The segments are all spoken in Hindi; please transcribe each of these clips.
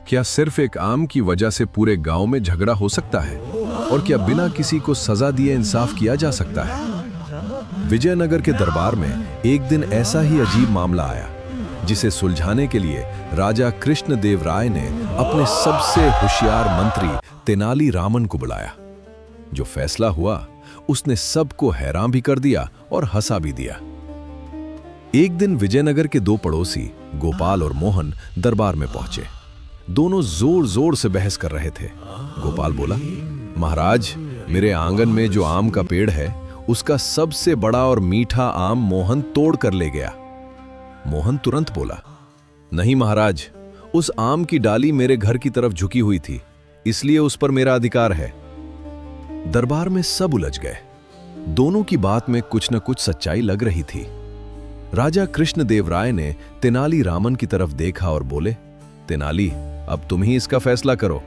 क्या सिर्फ एक आम की वजह से पूरे गांव में झगड़ा हो सकता है? और क्या बिना किसी को सजा दिए इंसाफ किया जा सकता है? विजयनगर के दरबार में एक दिन ऐसा ही अजीब मामला आया, जिसे सुलझाने के लिए राजा कृष्णदेव राय ने अपने सबसे होशियार मंत्री तेनाली रामन को बुलाया। जो फैसला हुआ उसने सबको हैरान भी कर दिया और हंसा भी दिया। एक दिन विजयनगर के दो पड़ोसी गोपाल और मोहन दरबार में पहुंचे। दोनों जोर जोर से बहस कर रहे थे। गोपाल बोला, महाराज, मेरे आंगन में जो आम का पेड़ है उसका सबसे बड़ा और मीठा आम मोहन तोड़ कर ले गया। मोहन तुरंत बोला, नहीं महाराज, उस आम की डाली मेरे घर की तरफ झुकी हुई थी, इसलिए उस पर मेरा अधिकार है। दरबार में सब उलझ गए। दोनों की बात में कुछ न कुछ सच्चाई लग रही थी। राजा कृष्णदेव राय ने तेनाली रामन की तरफ देखा और बोले, तेनाली, अब तुम ही इसका फैसला करो।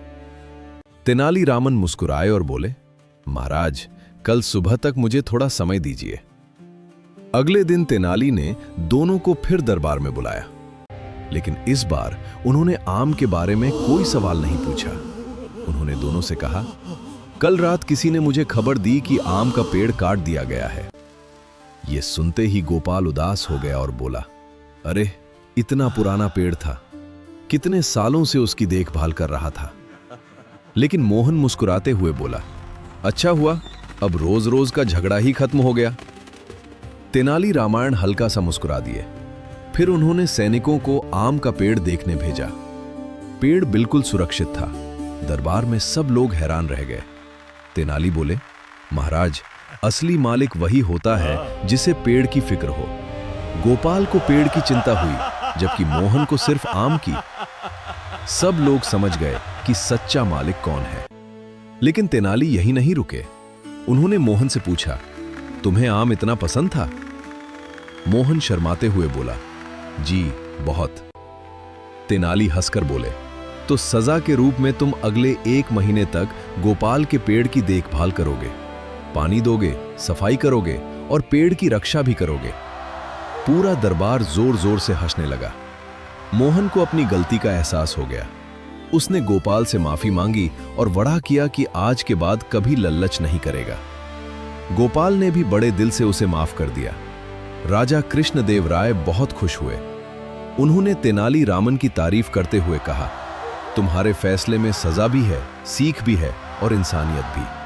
तेनाली रामन मुस्कुराए और बोले, महाराज, कल सुबह तक मुझे थोड़ा समय दीजिए। अगले दिन तेनाली ने दोनों को फिर दरबार में बुलाया, लेकिन इस बार उन्होंने आम के बारे में कोई सवाल नहीं पूछा। उन्होंने दोनों से कहा, कल रात किसी ने मुझे खबर दी कि आम का पेड़ काट दिया गया है। यह सुनते ही गोपाल उदास हो गया और बोला, अरे, इतना पुराना पेड़ था, कितने सालों से उसकी देखभाल कर रहा था। लेकिन मोहन मुस्कुराते हुए बोला, अच्छा हुआ, अब रोज रोज का झगड़ा ही खत्म हो गया। तेनाली रामायण हल्का सा मुस्कुरा दिए। फिर उन्होंने सैनिकों को आम का पेड़ देखने भेजा। पेड़ बिल्कुल सुरक्षित था। दरबार में सब लोग हैरान रह गए। तेनाली बोले, महाराज, असली मालिक वही होता है जिसे पेड़ की फिक्र हो। गोपाल को पेड़ की चिंता हुई, जबकि मोहन को सिर्फ आम की। सब लोग समझ गए कि सच्चा मालिक कौन है। लेकिन तेनाली यही नहीं रुके। उन्होंने मोहन से पूछा, तुम्हें आम इतना पसंद था? मोहन शर्माते हुए बोला, जी, बहुत। तेनाली हंसकर बोले, तो सजा के रूप में तुम अगले 1 महीने तक गोपाल के पेड़ की देखभाल करोगे, पानी दोगे, सफाई करोगे और पेड़ की रक्षा भी करोगे। पूरा दरबार जोर जोर से हंसने लगा। मोहन को अपनी गलती का एहसास हो गया। उसने गोपाल से माफी मांगी और वड़ा किया कि आज के बाद कभी लल्लच नहीं करेगा। गोपाल ने भी बड़े दिल से उसे माफ कर दिया। राजा कृष्णदेव राय बहुत खुश हुए। उन्होंने तेनाली रामन की तारीफ करते हुए कहा, तुम्हारे फैसले में सजा भी है, सीख भी है और इंसानियत भी।